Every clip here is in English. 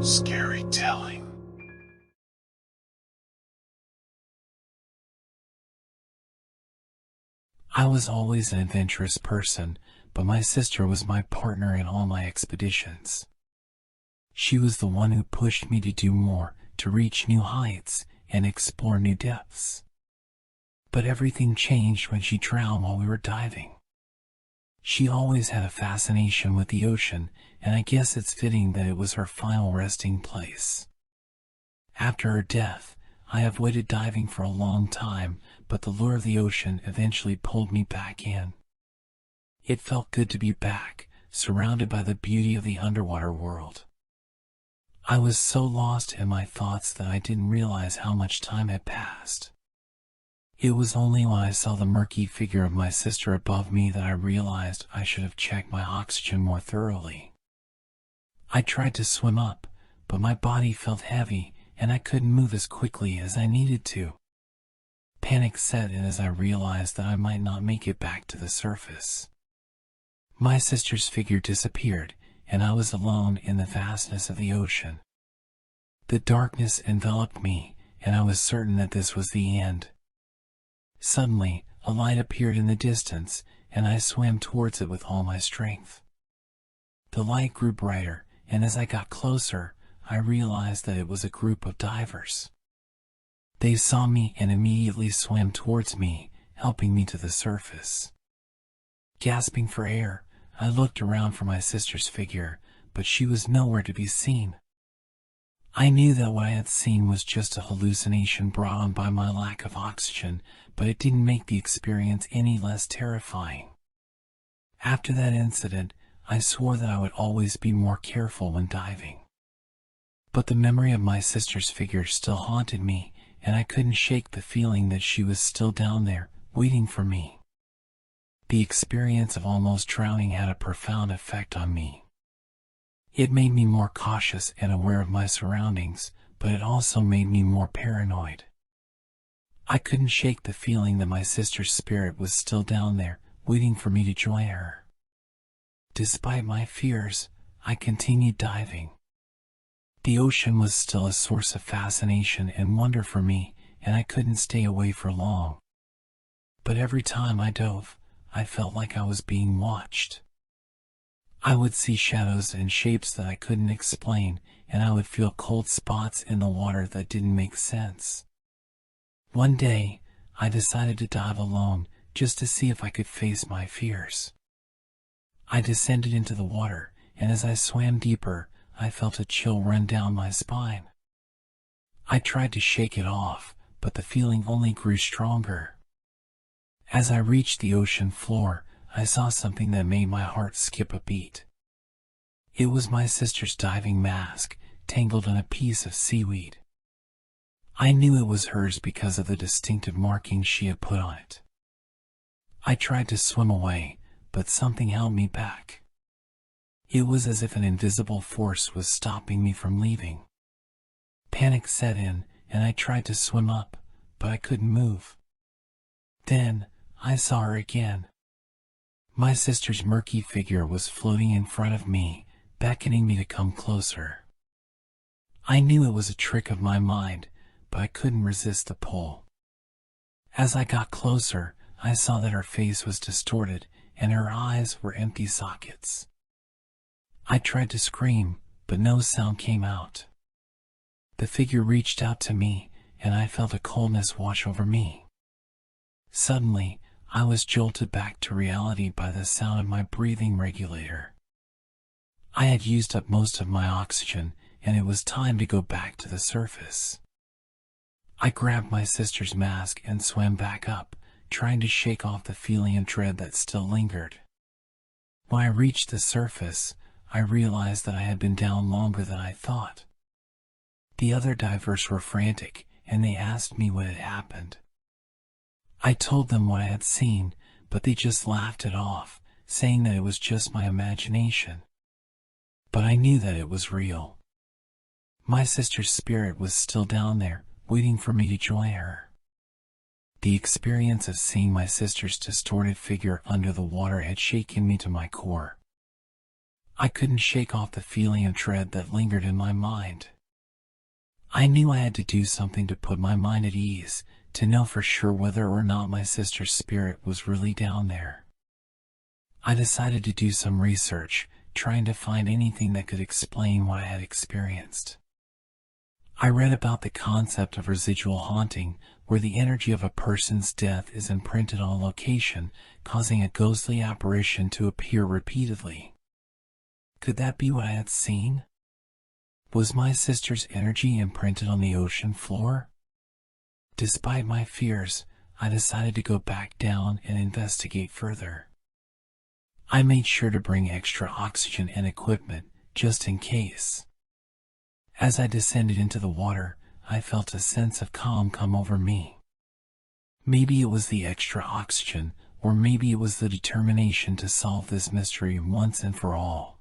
Scary telling. I was always an adventurous person, but my sister was my partner in all my expeditions. She was the one who pushed me to do more, to reach new heights, and explore new depths. But everything changed when she drowned while we were diving. She always had a fascination with the ocean, and I guess it's fitting that it was her final resting place. After her death, I avoided diving for a long time, but the lure of the ocean eventually pulled me back in. It felt good to be back, surrounded by the beauty of the underwater world. I was so lost in my thoughts that I didn't realize how much time had passed. It was only when I saw the murky figure of my sister above me that I realized I should have checked my oxygen more thoroughly. I tried to swim up, but my body felt heavy, and I couldn't move as quickly as I needed to. Panic set in as I realized that I might not make it back to the surface. My sister's figure disappeared, and I was alone in the vastness of the ocean. The darkness enveloped me, and I was certain that this was the end. Suddenly, a light appeared in the distance, and I swam towards it with all my strength. The light grew brighter, and as I got closer, I realized that it was a group of divers. They saw me and immediately swam towards me, helping me to the surface. Gasping for air, I looked around for my sister's figure, but she was nowhere to be seen. I knew that what I had seen was just a hallucination brought on by my lack of oxygen, but it didn't make the experience any less terrifying. After that incident, I swore that I would always be more careful when diving. But the memory of my sister's figure still haunted me, and I couldn't shake the feeling that she was still down there, waiting for me. The experience of almost drowning had a profound effect on me. It made me more cautious and aware of my surroundings, but it also made me more paranoid. I couldn't shake the feeling that my sister's spirit was still down there, waiting for me to join her. Despite my fears, I continued diving. The ocean was still a source of fascination and wonder for me, and I couldn't stay away for long. But every time I dove, I felt like I was being watched. I would see shadows and shapes that I couldn't explain, and I would feel cold spots in the water that didn't make sense. One day, I decided to dive alone, just to see if I could face my fears. I descended into the water, and as I swam deeper, I felt a chill run down my spine. I tried to shake it off, but the feeling only grew stronger. As I reached the ocean floor, I saw something that made my heart skip a beat. It was my sister's diving mask, tangled in a piece of seaweed. I knew it was hers because of the distinctive markings she had put on it. I tried to swim away, but something held me back. It was as if an invisible force was stopping me from leaving. Panic set in, and I tried to swim up, but I couldn't move. Then, I saw her again. My sister's murky figure was floating in front of me, beckoning me to come closer. I knew it was a trick of my mind, but I couldn't resist the pull. As I got closer, I saw that her face was distorted, and her eyes were empty sockets. I tried to scream, but no sound came out. The figure reached out to me, and I felt a coldness wash over me. Suddenly, I was jolted back to reality by the sound of my breathing regulator. I had used up most of my oxygen, and it was time to go back to the surface. I grabbed my sister's mask and swam back up, trying to shake off the feeling of dread that still lingered. When I reached the surface, I realized that I had been down longer than I thought. The other divers were frantic, and they asked me what had happened. I told them what I had seen, but they just laughed it off, saying that it was just my imagination. But I knew that it was real. My sister's spirit was still down there, waiting for me to join her. The experience of seeing my sister's distorted figure under the water had shaken me to my core. I couldn't shake off the feeling of dread that lingered in my mind. I knew I had to do something to put my mind at ease, to know for sure whether or not my sister's spirit was really down there. I decided to do some research, trying to find anything that could explain what I had experienced. I read about the concept of residual haunting, where the energy of a person's death is imprinted on a location, causing a ghostly apparition to appear repeatedly. Could that be what I had seen? Was my sister's energy imprinted on the ocean floor? Despite my fears, I decided to go back down and investigate further. I made sure to bring extra oxygen and equipment, just in case. As I descended into the water, I felt a sense of calm come over me. Maybe it was the extra oxygen, or maybe it was the determination to solve this mystery once and for all.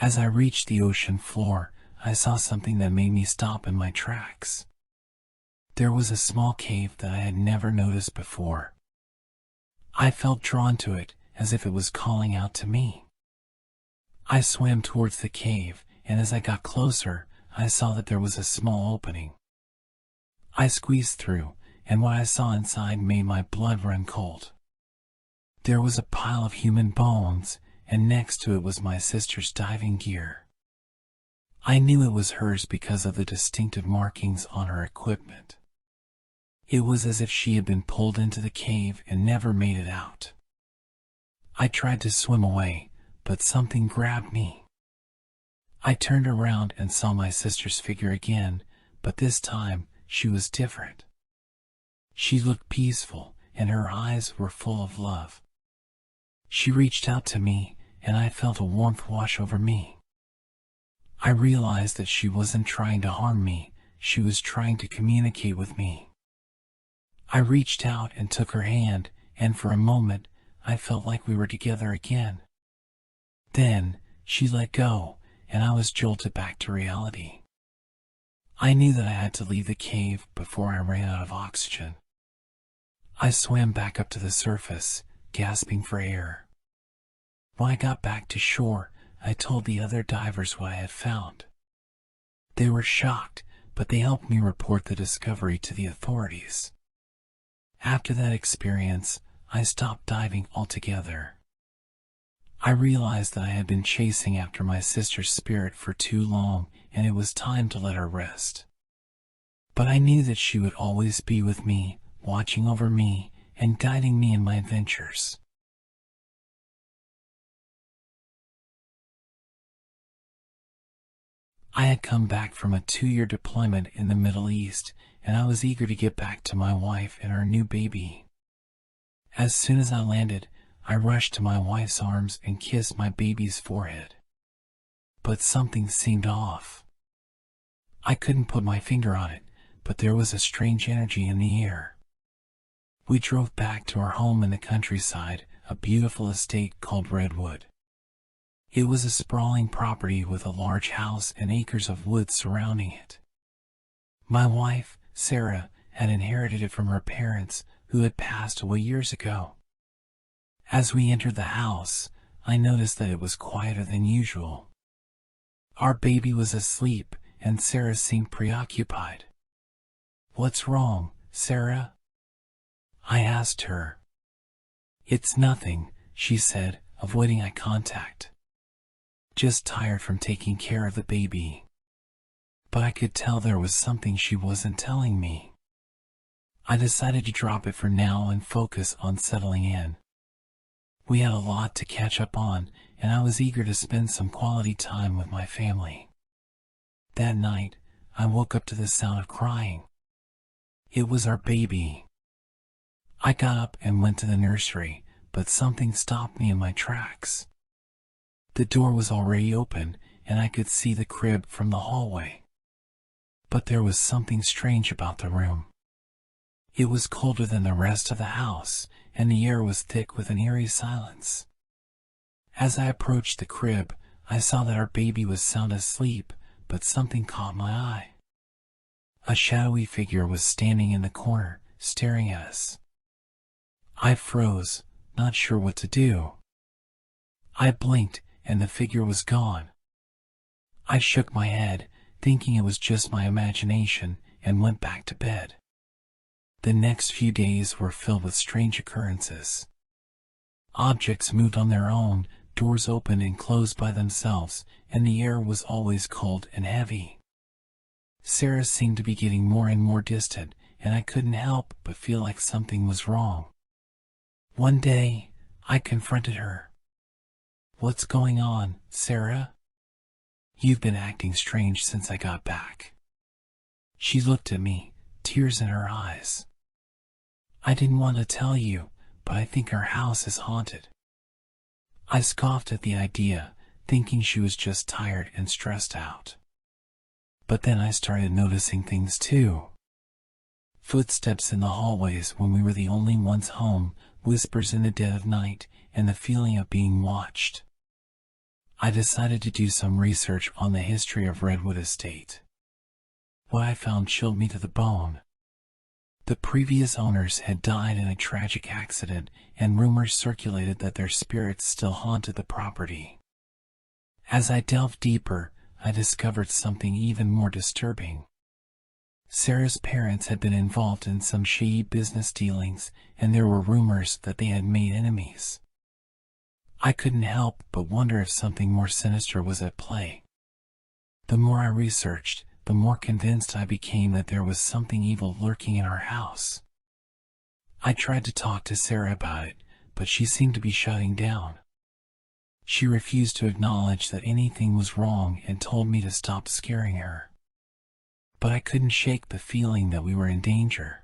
As I reached the ocean floor, I saw something that made me stop in my tracks. There was a small cave that I had never noticed before. I felt drawn to it, as if it was calling out to me. I swam towards the cave, and as I got closer, I saw that there was a small opening. I squeezed through, and what I saw inside made my blood run cold. There was a pile of human bones, and next to it was my sister's diving gear. I knew it was hers because of the distinctive markings on her equipment. It was as if she had been pulled into the cave and never made it out. I tried to swim away, but something grabbed me. I turned around and saw my sister's figure again, but this time she was different. She looked peaceful, and her eyes were full of love. She reached out to me, and I felt a warmth wash over me. I realized that she wasn't trying to harm me, she was trying to communicate with me. I reached out and took her hand, and for a moment, I felt like we were together again. Then, she let go, and I was jolted back to reality. I knew that I had to leave the cave before I ran out of oxygen. I swam back up to the surface, gasping for air. When I got back to shore, I told the other divers what I had found. They were shocked, but they helped me report the discovery to the authorities. After that experience, I stopped diving altogether. I realized that I had been chasing after my sister's spirit for too long, and it was time to let her rest. But I knew that she would always be with me, watching over me, and guiding me in my adventures. I had come back from a 2-year deployment in the Middle East, and I was eager to get back to my wife and our new baby. As soon as I landed, I rushed to my wife's arms and kissed my baby's forehead. But something seemed off. I couldn't put my finger on it, but there was a strange energy in the air. We drove back to our home in the countryside, a beautiful estate called Redwood. It was a sprawling property with a large house and acres of woods surrounding it. My wife, Sarah, had inherited it from her parents, who had passed away years ago. As we entered the house, I noticed that it was quieter than usual. Our baby was asleep, and Sarah seemed preoccupied. "What's wrong, Sarah?" I asked her. "It's nothing," she said, avoiding eye contact. "Just tired from taking care of the baby." But I could tell there was something she wasn't telling me. I decided to drop it for now and focus on settling in. We had a lot to catch up on, and I was eager to spend some quality time with my family. That night, I woke up to the sound of crying. It was our baby. I got up and went to the nursery, but something stopped me in my tracks. The door was already open, and I could see the crib from the hallway. But there was something strange about the room. It was colder than the rest of the house, and the air was thick with an eerie silence. As I approached the crib, I saw that our baby was sound asleep, but something caught my eye. A shadowy figure was standing in the corner, staring at us. I froze, not sure what to do. I blinked, and the figure was gone. I shook my head, thinking it was just my imagination, and went back to bed. The next few days were filled with strange occurrences. Objects moved on their own, doors opened and closed by themselves, and the air was always cold and heavy. Sarah seemed to be getting more and more distant, and I couldn't help but feel like something was wrong. One day, I confronted her. "What's going on, Sarah? You've been acting strange since I got back." She looked at me, tears in her eyes. "I didn't want to tell you, but I think our house is haunted." I scoffed at the idea, thinking she was just tired and stressed out. But then I started noticing things too. Footsteps in the hallways when we were the only ones home, whispers in the dead of night, and the feeling of being watched. I decided to do some research on the history of Redwood Estate. What I found chilled me to the bone. The previous owners had died in a tragic accident, and rumors circulated that their spirits still haunted the property. As I delved deeper, I discovered something even more disturbing. Sarah's parents had been involved in some shady business dealings, and there were rumors that they had made enemies. I couldn't help but wonder if something more sinister was at play. The more I researched, the more convinced I became that there was something evil lurking in our house. I tried to talk to Sarah about it, but she seemed to be shutting down. She refused to acknowledge that anything was wrong and told me to stop scaring her. But I couldn't shake the feeling that we were in danger.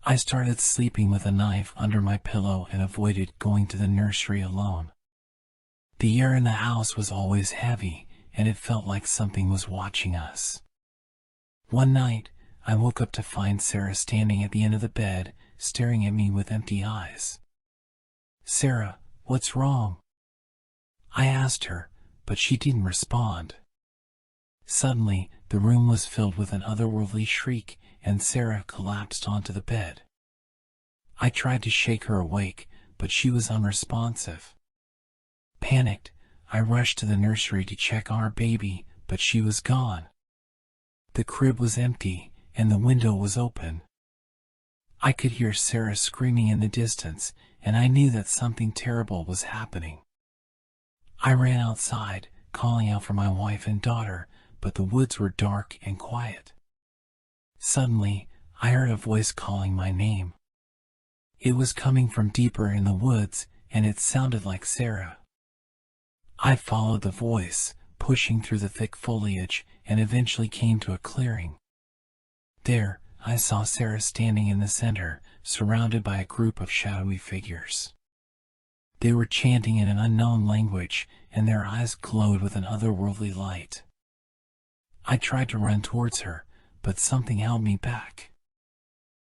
I started sleeping with a knife under my pillow and avoided going to the nursery alone. The air in the house was always heavy, and it felt like something was watching us. One night, I woke up to find Sarah standing at the end of the bed, staring at me with empty eyes. "Sarah, what's wrong?" I asked her, but she didn't respond. Suddenly, the room was filled with an otherworldly shriek, and Sarah collapsed onto the bed. I tried to shake her awake, but she was unresponsive. Panicked, I rushed to the nursery to check on our baby, but she was gone. The crib was empty, and the window was open. I could hear Sarah screaming in the distance, and I knew that something terrible was happening. I ran outside, calling out for my wife and daughter, but the woods were dark and quiet. Suddenly, I heard a voice calling my name. It was coming from deeper in the woods, and it sounded like Sarah. I followed the voice, pushing through the thick foliage, and eventually came to a clearing. There, I saw Sarah standing in the center, surrounded by a group of shadowy figures. They were chanting in an unknown language, and their eyes glowed with an otherworldly light. I tried to run towards her, but something held me back.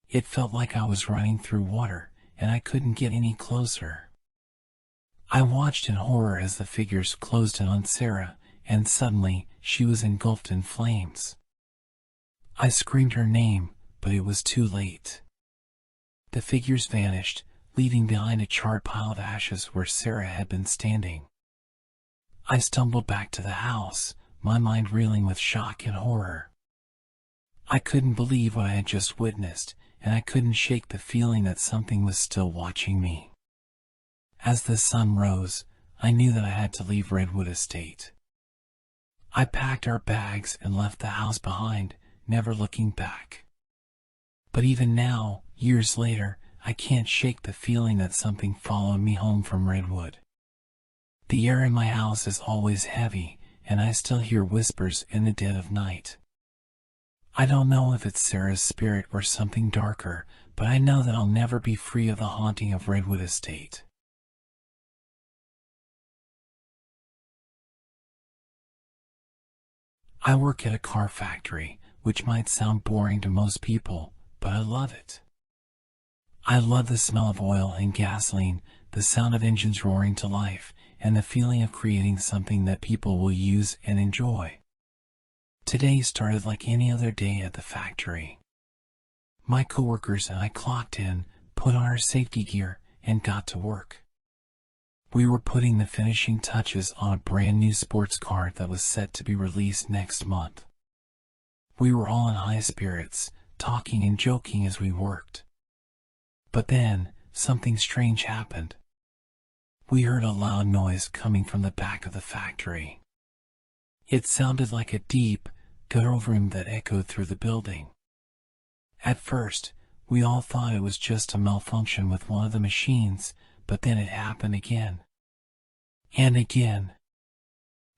It felt like I was running through water, and I couldn't get any closer. I watched in horror as the figures closed in on Sarah, and suddenly, she was engulfed in flames. I screamed her name, but it was too late. The figures vanished, leaving behind a charred pile of ashes where Sarah had been standing. I stumbled back to the house, my mind reeling with shock and horror. I couldn't believe what I had just witnessed, and I couldn't shake the feeling that something was still watching me. As the sun rose, I knew that I had to leave Redwood Estate. I packed our bags and left the house behind, never looking back. But even now, years later, I can't shake the feeling that something followed me home from Redwood. The air in my house is always heavy, and I still hear whispers in the dead of night. I don't know if it's Sarah's spirit or something darker, but I know that I'll never be free of the haunting of Redwood Estate. I work at a car factory, which might sound boring to most people, but I love it. I love the smell of oil and gasoline, the sound of engines roaring to life, and the feeling of creating something that people will use and enjoy. Today started like any other day at the factory. My coworkers and I clocked in, put on our safety gear, and got to work. We were putting the finishing touches on a brand new sports car that was set to be released next month. We were all in high spirits, talking and joking as we worked. But then, something strange happened. We heard a loud noise coming from the back of the factory. It sounded like a deep, guttural room that echoed through the building. At first, we all thought it was just a malfunction with one of the machines, but then it happened again. And again.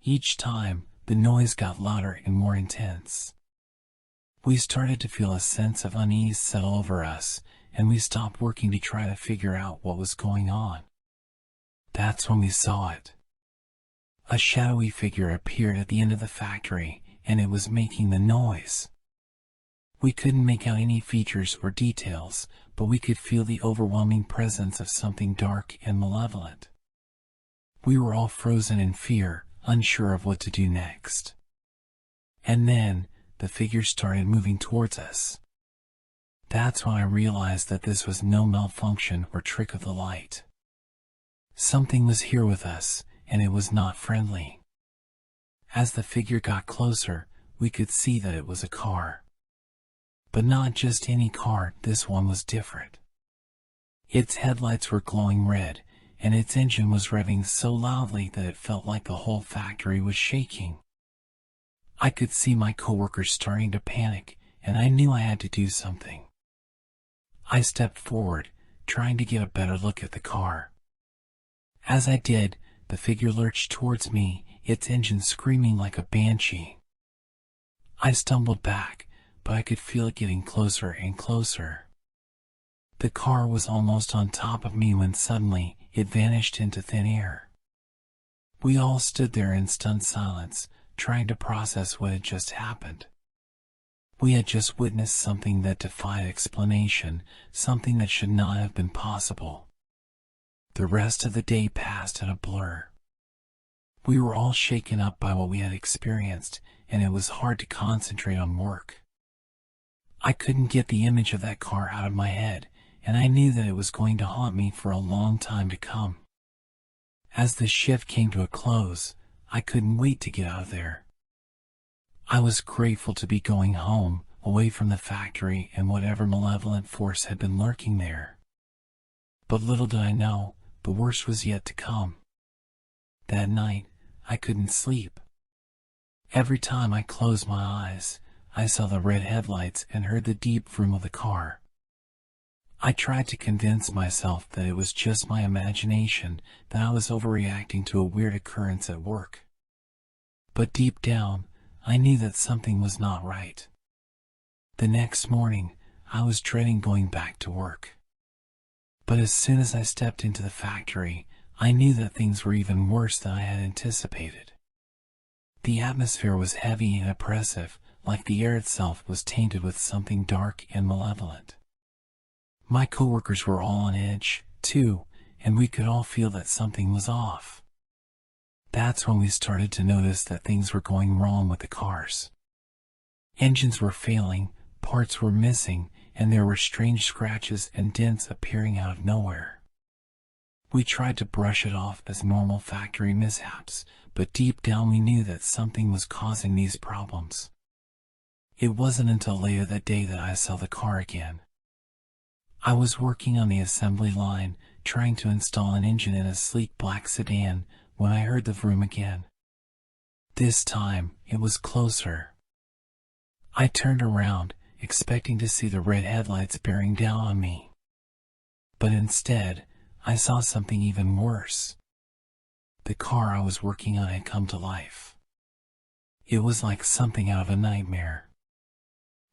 Each time, the noise got louder and more intense. We started to feel a sense of unease settle over us, and we stopped working to try to figure out what was going on. That's when we saw it. A shadowy figure appeared at the end of the factory, and it was making the noise. We couldn't make out any features or details, but we could feel the overwhelming presence of something dark and malevolent. We were all frozen in fear, unsure of what to do next. And then, the figure started moving towards us. That's when I realized that this was no malfunction or trick of the light. Something was here with us, and it was not friendly. As the figure got closer, we could see that it was a car. But not just any car, this one was different. Its headlights were glowing red, and its engine was revving so loudly that it felt like the whole factory was shaking. I could see my coworkers starting to panic, and I knew I had to do something. I stepped forward, trying to get a better look at the car. As I did, the figure lurched towards me, its engine screaming like a banshee. I stumbled back, but I could feel it getting closer and closer. The car was almost on top of me when suddenly, it vanished into thin air. We all stood there in stunned silence, trying to process what had just happened. We had just witnessed something that defied explanation, something that should not have been possible. The rest of the day passed in a blur. We were all shaken up by what we had experienced, and it was hard to concentrate on work. I couldn't get the image of that car out of my head, and I knew that it was going to haunt me for a long time to come. As the shift came to a close, I couldn't wait to get out of there. I was grateful to be going home, away from the factory and whatever malevolent force had been lurking there. But little did I know, the worst was yet to come. That night, I couldn't sleep. Every time I closed my eyes, I saw the red headlights and heard the deep vroom of the car. I tried to convince myself that it was just my imagination, that I was overreacting to a weird occurrence at work. But deep down, I knew that something was not right. The next morning, I was dreading going back to work. But as soon as I stepped into the factory, I knew that things were even worse than I had anticipated. The atmosphere was heavy and oppressive, like the air itself was tainted with something dark and malevolent. My coworkers were all on edge, too, and we could all feel that something was off. That's when we started to notice that things were going wrong with the cars. Engines were failing, parts were missing, and there were strange scratches and dents appearing out of nowhere. We tried to brush it off as normal factory mishaps, but deep down we knew that something was causing these problems. It wasn't until later that day that I saw the car again. I was working on the assembly line, trying to install an engine in a sleek black sedan, when I heard the vroom again. This time, it was closer. I turned around, expecting to see the red headlights bearing down on me. But instead, I saw something even worse. The car I was working on had come to life. It was like something out of a nightmare.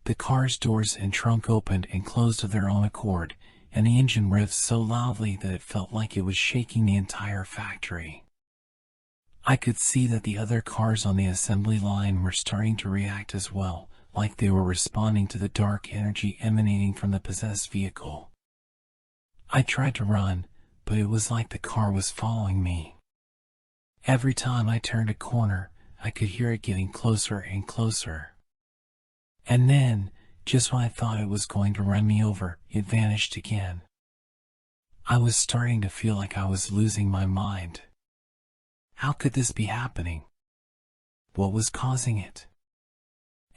The car's doors and trunk opened and closed of their own accord, and the engine revved so loudly that it felt like it was shaking the entire factory. I could see that the other cars on the assembly line were starting to react as well, like they were responding to the dark energy emanating from the possessed vehicle. I tried to run, but it was like the car was following me. Every time I turned a corner, I could hear it getting closer and closer. And then, just when I thought it was going to run me over, it vanished again. I was starting to feel like I was losing my mind. How could this be happening? What was causing it?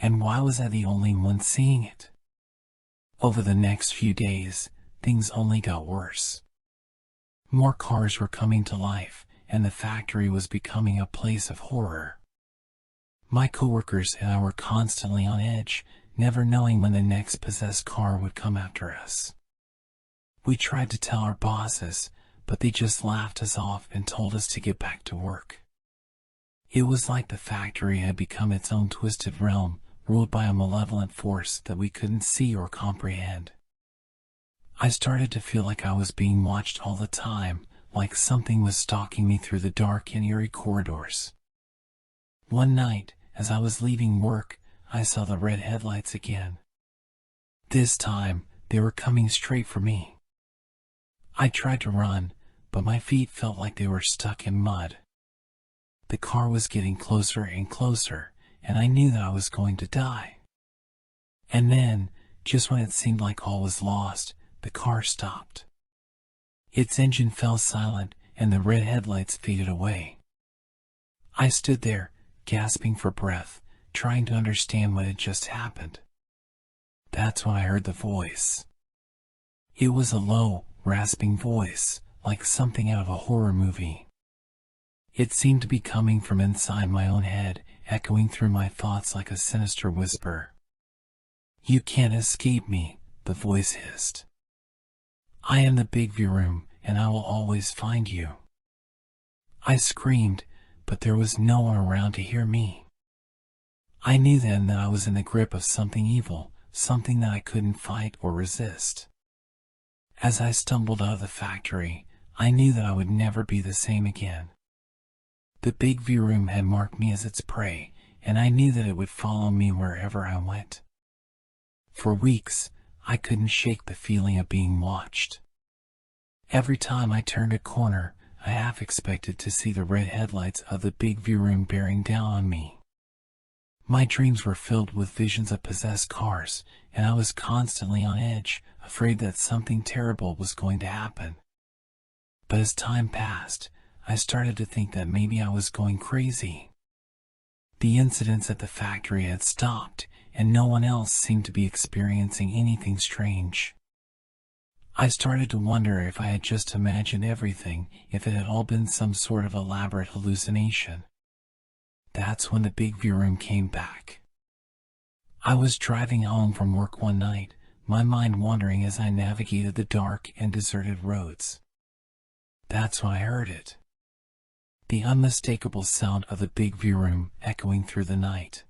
And why was I the only one seeing it? Over the next few days, things only got worse. More cars were coming to life, and the factory was becoming a place of horror. My coworkers and I were constantly on edge, never knowing when the next possessed car would come after us. We tried to tell our bosses, but they just laughed us off and told us to get back to work. It was like the factory had become its own twisted realm, ruled by a malevolent force that we couldn't see or comprehend. I started to feel like I was being watched all the time, like something was stalking me through the dark and eerie corridors. One night, as I was leaving work, I saw the red headlights again. This time, they were coming straight for me. I tried to run, but my feet felt like they were stuck in mud. The car was getting closer and closer, and I knew that I was going to die. And then, just when it seemed like all was lost, the car stopped. Its engine fell silent, and the red headlights faded away. I stood there, gasping for breath, trying to understand what had just happened. That's when I heard the voice. It was a low, rasping voice, like something out of a horror movie. It seemed to be coming from inside my own head, echoing through my thoughts like a sinister whisper. "You can't escape me," the voice hissed. "I am the Big V Room, and I will always find you." I screamed, but there was no one around to hear me. I knew then that I was in the grip of something evil, something that I couldn't fight or resist. As I stumbled out of the factory, I knew that I would never be the same again. The Big V Room had marked me as its prey, and I knew that it would follow me wherever I went. For weeks, I couldn't shake the feeling of being watched. Every time I turned a corner, I half expected to see the red headlights of the Big V Room bearing down on me. My dreams were filled with visions of possessed cars, and I was constantly on edge, afraid that something terrible was going to happen. But as time passed, I started to think that maybe I was going crazy. The incidents at the factory had stopped, and no one else seemed to be experiencing anything strange. I started to wonder if I had just imagined everything, if it had all been some sort of elaborate hallucination. That's when the Big V Room came back. I was driving home from work one night, my mind wandering as I navigated the dark and deserted roads. That's when I heard it. The unmistakable sound of the Big V Room echoing through the night.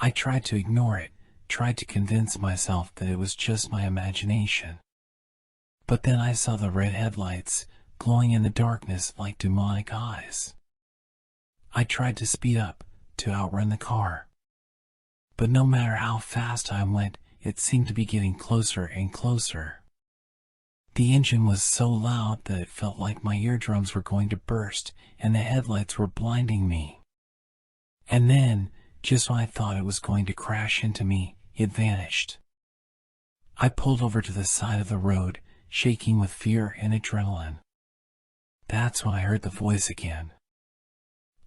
I tried to ignore it, tried to convince myself that it was just my imagination. But then I saw the red headlights, glowing in the darkness like demonic eyes. I tried to speed up, to outrun the car. But no matter how fast I went, it seemed to be getting closer and closer. The engine was so loud that it felt like my eardrums were going to burst, and the headlights were blinding me. And then, just when I thought it was going to crash into me, it vanished. I pulled over to the side of the road, shaking with fear and adrenaline. That's when I heard the voice again.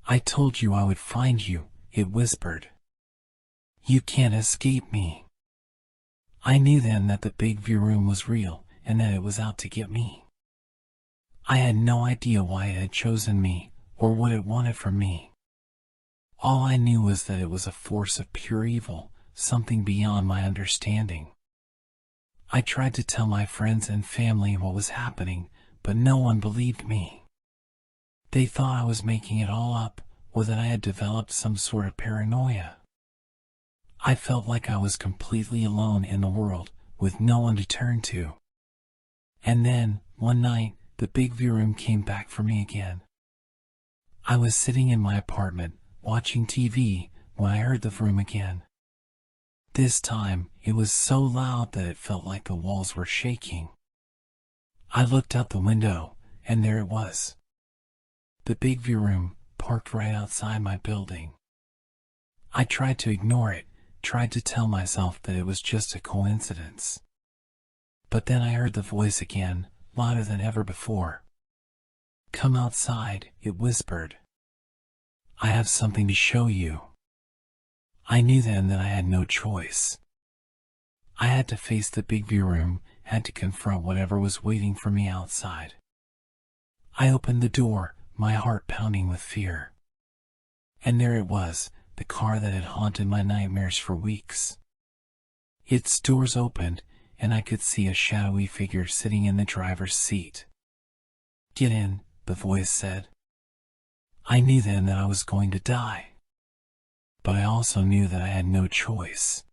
"I told you I would find you," it whispered. "You can't escape me." I knew then that the Big V Room was real, and that it was out to get me. I had no idea why it had chosen me, or what it wanted from me. All I knew was that it was a force of pure evil, something beyond my understanding. I tried to tell my friends and family what was happening, but no one believed me. They thought I was making it all up, or that I had developed some sort of paranoia. I felt like I was completely alone in the world, with no one to turn to. And then, one night, the Big V Room came back for me again. I was sitting in my apartment, watching TV, when I heard the vroom again. This time, it was so loud that it felt like the walls were shaking. I looked out the window, and there it was. The Big V Room, parked right outside my building. I tried to ignore it, tried to tell myself that it was just a coincidence. But then I heard the voice again, louder than ever before. "Come outside," it whispered. "I have something to show you." I knew then that I had no choice. I had to face the big view room, had to confront whatever was waiting for me outside. I opened the door, my heart pounding with fear. And there it was, the car that had haunted my nightmares for weeks. Its doors opened, and I could see a shadowy figure sitting in the driver's seat. "Get in," the voice said. I knew then that I was going to die. But I also knew that I had no choice.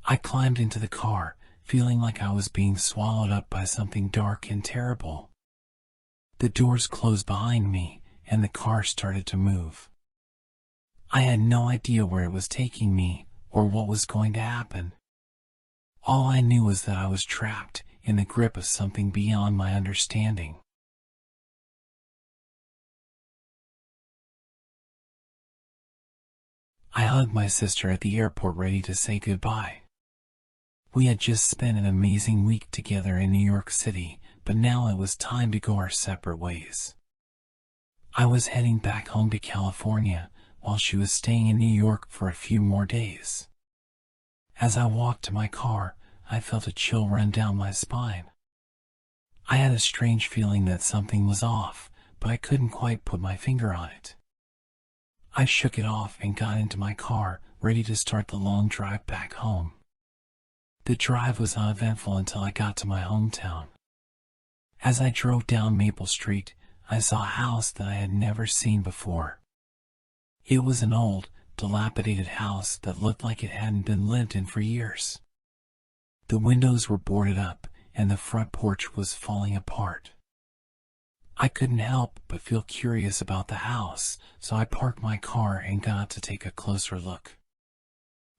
I climbed into the car, feeling like I was being swallowed up by something dark and terrible. The doors closed behind me, and the car started to move. I had no idea where it was taking me, or what was going to happen. All I knew was that I was trapped in the grip of something beyond my understanding. I hugged my sister at the airport, ready to say goodbye. We had just spent an amazing week together in New York City, but now it was time to go our separate ways. I was heading back home to California, while she was staying in New York for a few more days. As I walked to my car, I felt a chill run down my spine. I had a strange feeling that something was off, but I couldn't quite put my finger on it. I shook it off and got into my car, ready to start the long drive back home. The drive was uneventful until I got to my hometown. As I drove down Maple Street, I saw a house that I had never seen before. It was an old, dilapidated house that looked like it hadn't been lived in for years. The windows were boarded up, and the front porch was falling apart. I couldn't help but feel curious about the house, so I parked my car and got out to take a closer look.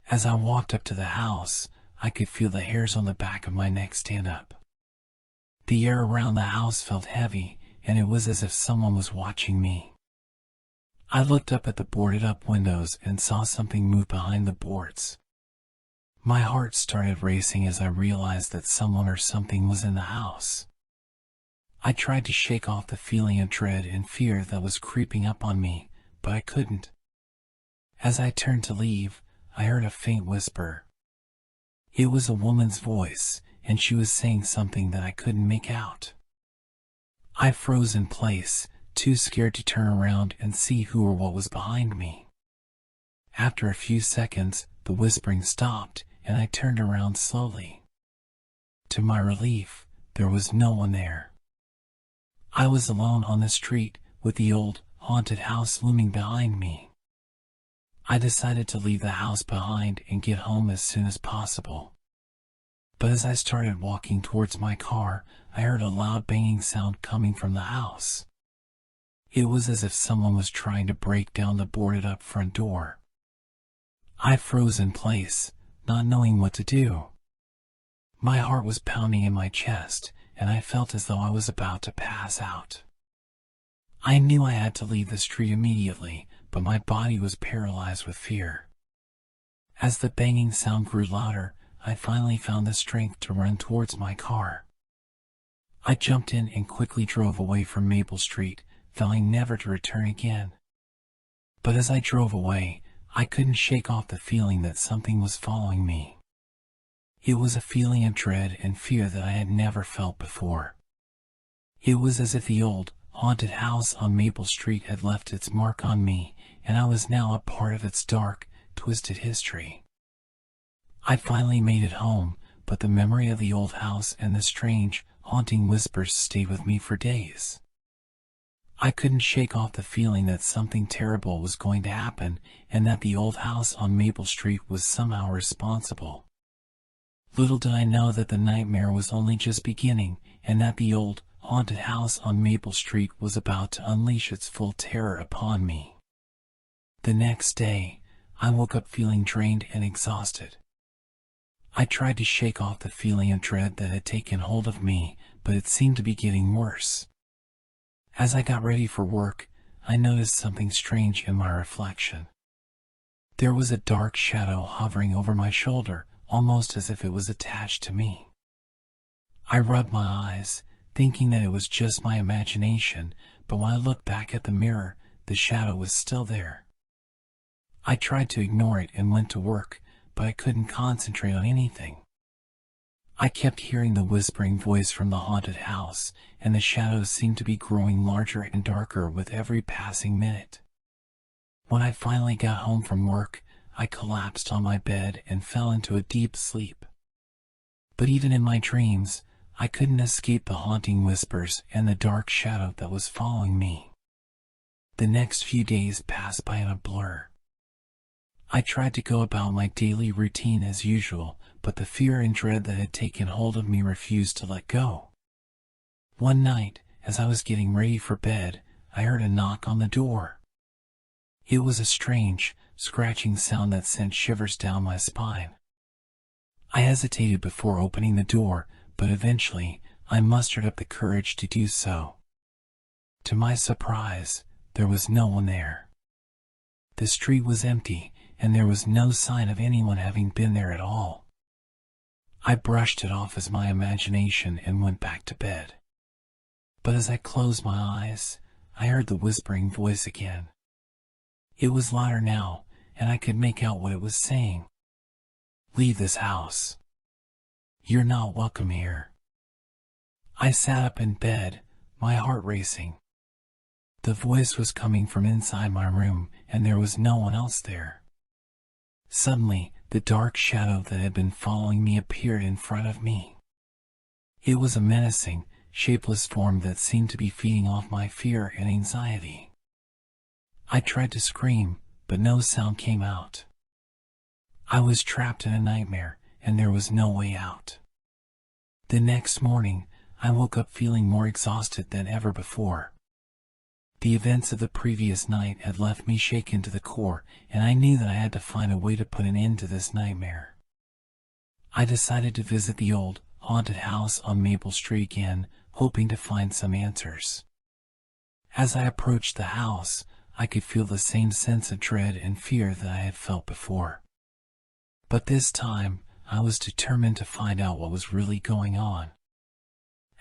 As I walked up to the house, I could feel the hairs on the back of my neck stand up. The air around the house felt heavy, and it was as if someone was watching me. I looked up at the boarded-up windows and saw something move behind the boards. My heart started racing as I realized that someone or something was in the house. I tried to shake off the feeling of dread and fear that was creeping up on me, but I couldn't. As I turned to leave, I heard a faint whisper. It was a woman's voice, and she was saying something that I couldn't make out. I froze in place, too scared to turn around and see who or what was behind me. After a few seconds, the whispering stopped, and I turned around slowly. To my relief, there was no one there. I was alone on the street, with the old, haunted house looming behind me. I decided to leave the house behind and get home as soon as possible. But as I started walking towards my car, I heard a loud banging sound coming from the house. It was as if someone was trying to break down the boarded-up front door. I froze in place, not knowing what to do. My heart was pounding in my chest, and I felt as though I was about to pass out. I knew I had to leave the street immediately, but my body was paralyzed with fear. As the banging sound grew louder, I finally found the strength to run towards my car. I jumped in and quickly drove away from Maple Street, vowing never to return again. But as I drove away, I couldn't shake off the feeling that something was following me. It was a feeling of dread and fear that I had never felt before. It was as if the old, haunted house on Maple Street had left its mark on me, and I was now a part of its dark, twisted history. I finally made it home, but the memory of the old house and the strange, haunting whispers stayed with me for days. I couldn't shake off the feeling that something terrible was going to happen, and that the old house on Maple Street was somehow responsible. Little did I know that the nightmare was only just beginning, and that the old, haunted house on Maple Street was about to unleash its full terror upon me. The next day, I woke up feeling drained and exhausted. I tried to shake off the feeling of dread that had taken hold of me, but it seemed to be getting worse. As I got ready for work, I noticed something strange in my reflection. There was a dark shadow hovering over my shoulder, almost as if it was attached to me. I rubbed my eyes, thinking that it was just my imagination, but when I looked back at the mirror, the shadow was still there. I tried to ignore it and went to work, but I couldn't concentrate on anything. I kept hearing the whispering voice from the haunted house, and the shadows seemed to be growing larger and darker with every passing minute. When I finally got home from work, I collapsed on my bed and fell into a deep sleep. But even in my dreams, I couldn't escape the haunting whispers and the dark shadow that was following me. The next few days passed by in a blur. I tried to go about my daily routine as usual, but the fear and dread that had taken hold of me refused to let go. One night, as I was getting ready for bed, I heard a knock on the door. It was a strange, scratching sound that sent shivers down my spine. I hesitated before opening the door, but eventually, I mustered up the courage to do so. To my surprise, there was no one there. The street was empty, and there was no sign of anyone having been there at all. I brushed it off as my imagination and went back to bed. But as I closed my eyes, I heard the whispering voice again. It was louder now, and I could make out what it was saying. "Leave this house. You're not welcome here." I sat up in bed, my heart racing. The voice was coming from inside my room, and there was no one else there. Suddenly, the dark shadow that had been following me appeared in front of me. It was a menacing, shapeless form that seemed to be feeding off my fear and anxiety. I tried to scream, but no sound came out. I was trapped in a nightmare, and there was no way out. The next morning, I woke up feeling more exhausted than ever before. The events of the previous night had left me shaken to the core, and I knew that I had to find a way to put an end to this nightmare. I decided to visit the old, haunted house on Maple Street again, hoping to find some answers. As I approached the house, I could feel the same sense of dread and fear that I had felt before. But this time, I was determined to find out what was really going on.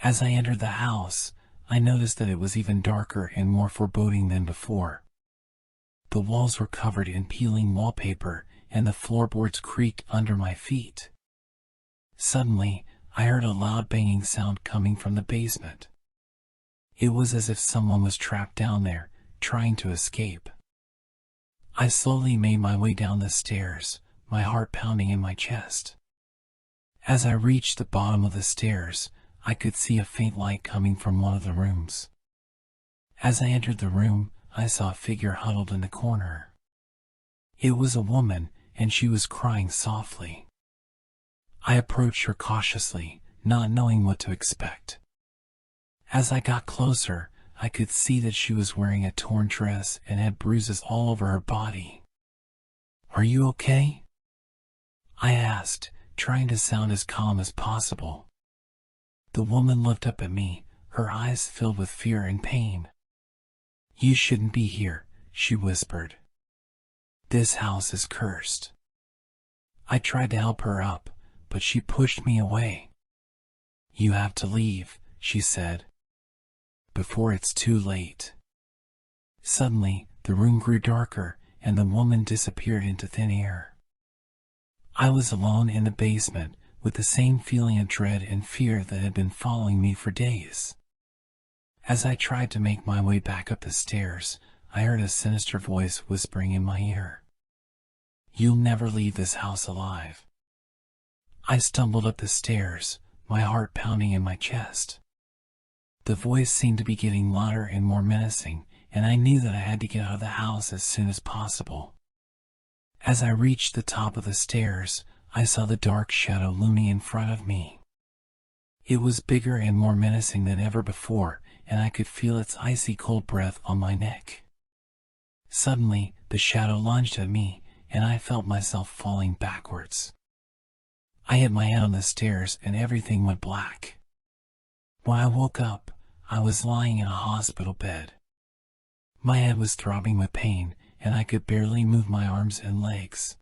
As I entered the house, I noticed that it was even darker and more foreboding than before. The walls were covered in peeling wallpaper, and the floorboards creaked under my feet. Suddenly, I heard a loud banging sound coming from the basement. It was as if someone was trapped down there, trying to escape. I slowly made my way down the stairs, my heart pounding in my chest. As I reached the bottom of the stairs, I could see a faint light coming from one of the rooms. As I entered the room, I saw a figure huddled in the corner. It was a woman, and she was crying softly. I approached her cautiously, not knowing what to expect. As I got closer, I could see that she was wearing a torn dress and had bruises all over her body. "Are you okay?" I asked, trying to sound as calm as possible. The woman looked up at me, her eyes filled with fear and pain. "You shouldn't be here," she whispered. "This house is cursed." I tried to help her up, but she pushed me away. "You have to leave," she said, "before it's too late." Suddenly, the room grew darker, and the woman disappeared into thin air. I was alone in the basement, with the same feeling of dread and fear that had been following me for days. As I tried to make my way back up the stairs, I heard a sinister voice whispering in my ear, "You'll never leave this house alive." I stumbled up the stairs, my heart pounding in my chest. The voice seemed to be getting louder and more menacing, and I knew that I had to get out of the house as soon as possible. As I reached the top of the stairs, I saw the dark shadow looming in front of me. It was bigger and more menacing than ever before, and I could feel its icy cold breath on my neck. Suddenly, the shadow lunged at me, and I felt myself falling backwards. I hit my head on the stairs and everything went black. When I woke up, I was lying in a hospital bed. My head was throbbing with pain, and I could barely move my arms and legs.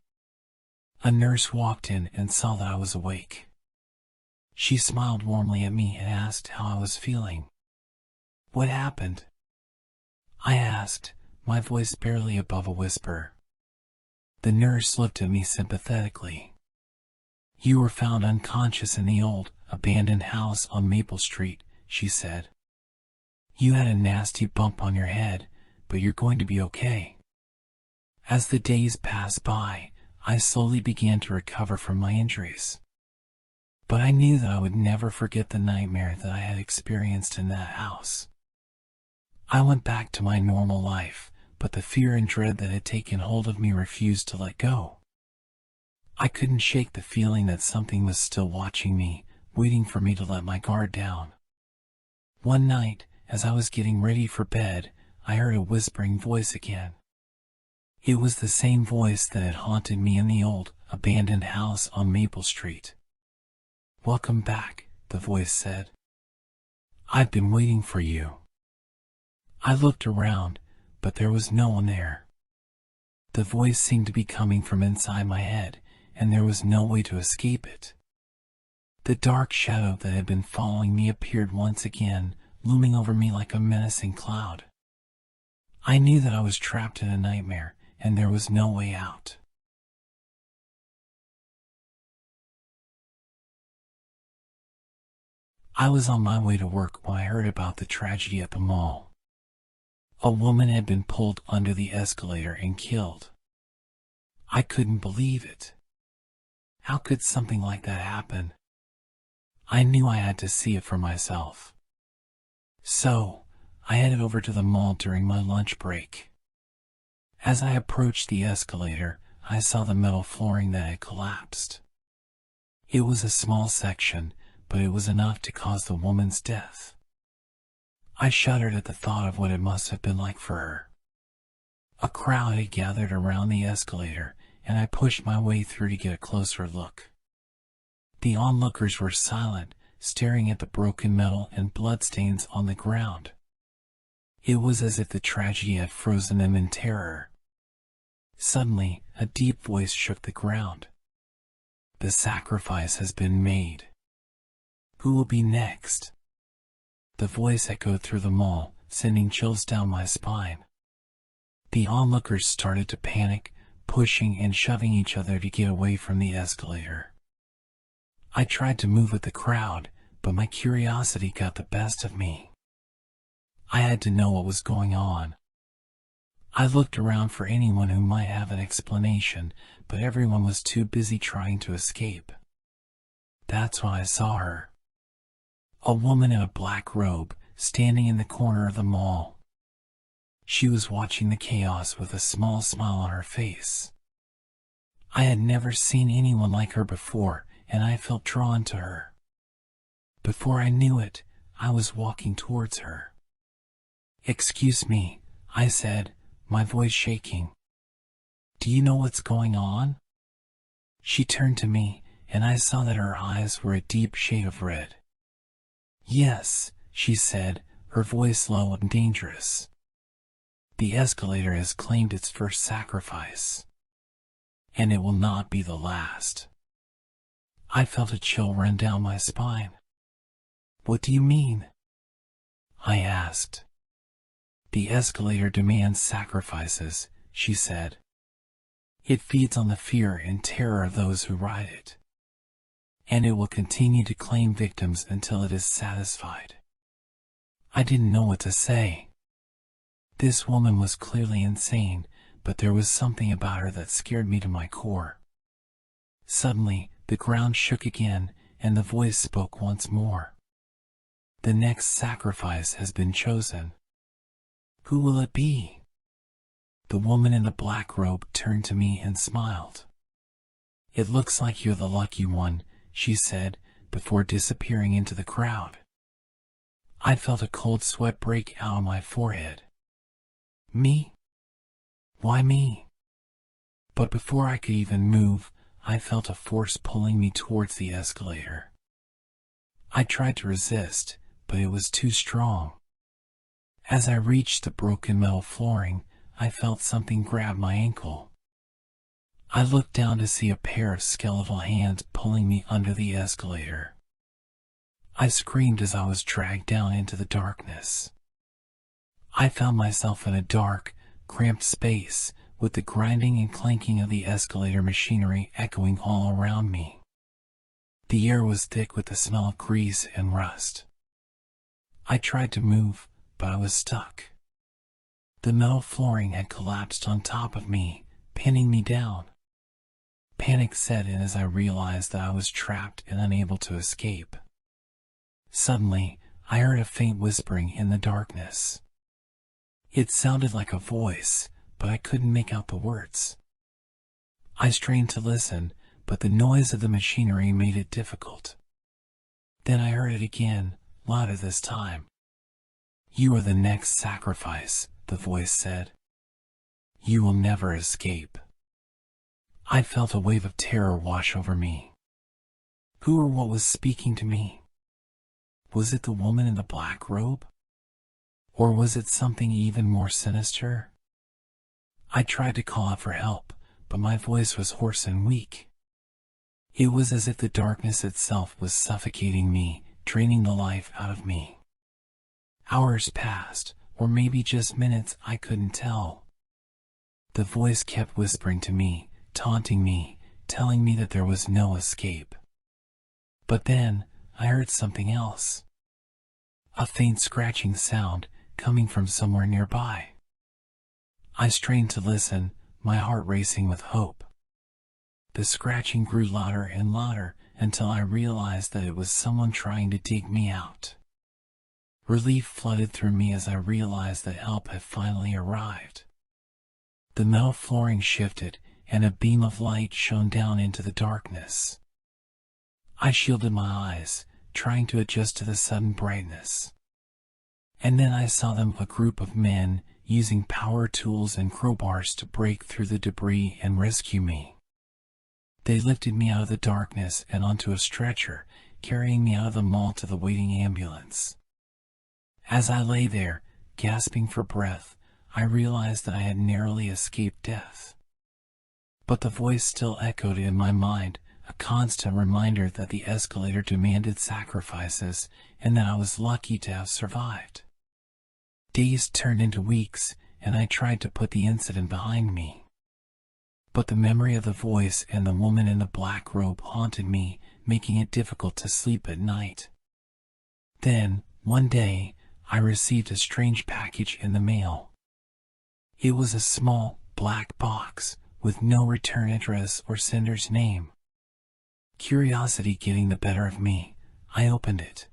A nurse walked in and saw that I was awake. She smiled warmly at me and asked how I was feeling. What happened? I asked, my voice barely above a whisper. The nurse looked at me sympathetically. You were found unconscious in the old, abandoned house on Maple Street, she said. You had a nasty bump on your head, but you're going to be okay. As the days passed by, I slowly began to recover from my injuries. But I knew that I would never forget the nightmare that I had experienced in that house. I went back to my normal life, but the fear and dread that had taken hold of me refused to let go. I couldn't shake the feeling that something was still watching me, waiting for me to let my guard down. One night, as I was getting ready for bed, I heard a whispering voice again. It was the same voice that had haunted me in the old, abandoned house on Maple Street. Welcome back, the voice said. I've been waiting for you. I looked around, but there was no one there. The voice seemed to be coming from inside my head, and there was no way to escape it. The dark shadow that had been following me appeared once again, looming over me like a menacing cloud. I knew that I was trapped in a nightmare, and there was no way out. I was on my way to work when I heard about the tragedy at the mall. A woman had been pulled under the escalator and killed. I couldn't believe it. How could something like that happen? I knew I had to see it for myself. So, I headed over to the mall during my lunch break. As I approached the escalator, I saw the metal flooring that had collapsed. It was a small section, but it was enough to cause the woman's death. I shuddered at the thought of what it must have been like for her. A crowd had gathered around the escalator, and I pushed my way through to get a closer look. The onlookers were silent, staring at the broken metal and bloodstains on the ground. It was as if the tragedy had frozen them in terror. Suddenly, a deep voice shook the ground. The sacrifice has been made. Who will be next? The voice echoed through the mall, sending chills down my spine. The onlookers started to panic, pushing and shoving each other to get away from the escalator. I tried to move with the crowd, but my curiosity got the best of me. I had to know what was going on. I looked around for anyone who might have an explanation, but everyone was too busy trying to escape. That's when I saw her. A woman in a black robe, standing in the corner of the mall. She was watching the chaos with a small smile on her face. I had never seen anyone like her before, and I felt drawn to her. Before I knew it, I was walking towards her. Excuse me, I said, my voice shaking. Do you know what's going on? She turned to me, and I saw that her eyes were a deep shade of red. Yes, she said, her voice low and dangerous. The escalator has claimed its first sacrifice. And it will not be the last. I felt a chill run down my spine. What do you mean? I asked. The escalator demands sacrifices, she said. It feeds on the fear and terror of those who ride it. And it will continue to claim victims until it is satisfied. I didn't know what to say. This woman was clearly insane, but there was something about her that scared me to my core. Suddenly, the ground shook again, and the voice spoke once more. The next sacrifice has been chosen. Who will it be? The woman in the black robe turned to me and smiled. It looks like you're the lucky one, she said, before disappearing into the crowd. I felt a cold sweat break out on my forehead. Me? Why me? But before I could even move, I felt a force pulling me towards the escalator. I tried to resist, but it was too strong. As I reached the broken metal flooring, I felt something grab my ankle. I looked down to see a pair of skeletal hands pulling me under the escalator. I screamed as I was dragged down into the darkness. I found myself in a dark, cramped space, with the grinding and clanking of the escalator machinery echoing all around me. The air was thick with the smell of grease and rust. I tried to move, but I was stuck. The metal flooring had collapsed on top of me, pinning me down. Panic set in as I realized that I was trapped and unable to escape. Suddenly, I heard a faint whispering in the darkness. It sounded like a voice, but I couldn't make out the words. I strained to listen, but the noise of the machinery made it difficult. Then I heard it again, louder this time. "You are the next sacrifice," the voice said. "You will never escape." I felt a wave of terror wash over me. Who or what was speaking to me? Was it the woman in the black robe? Or was it something even more sinister? I tried to call out for help, but my voice was hoarse and weak. It was as if the darkness itself was suffocating me, draining the life out of me. Hours passed, or maybe just minutes, I couldn't tell. The voice kept whispering to me, taunting me, telling me that there was no escape. But then, I heard something else. A faint scratching sound, coming from somewhere nearby. I strained to listen, my heart racing with hope. The scratching grew louder and louder, until I realized that it was someone trying to dig me out. Relief flooded through me as I realized that help had finally arrived. The metal flooring shifted, and a beam of light shone down into the darkness. I shielded my eyes, trying to adjust to the sudden brightness. And then I saw them, a group of men, using power tools and crowbars to break through the debris and rescue me. They lifted me out of the darkness and onto a stretcher, carrying me out of the mall to the waiting ambulance. As I lay there, gasping for breath, I realized that I had narrowly escaped death. But the voice still echoed in my mind, a constant reminder that the escalator demanded sacrifices, and that I was lucky to have survived. Days turned into weeks, and I tried to put the incident behind me. But the memory of the voice and the woman in the black robe haunted me, making it difficult to sleep at night. Then, one day, I received a strange package in the mail. It was a small, black box, with no return address or sender's name. Curiosity getting the better of me, I opened it.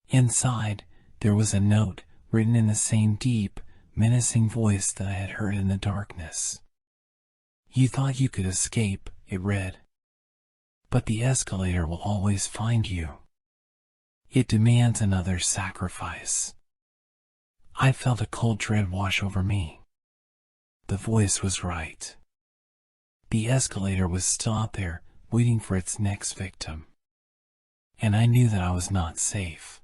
Inside, there was a note, written in the same deep, menacing voice that I had heard in the darkness. "You thought you could escape," it read. "But the escalator will always find you. It demands another sacrifice." I felt a cold dread wash over me. The voice was right. The escalator was still out there, waiting for its next victim. And I knew that I was not safe.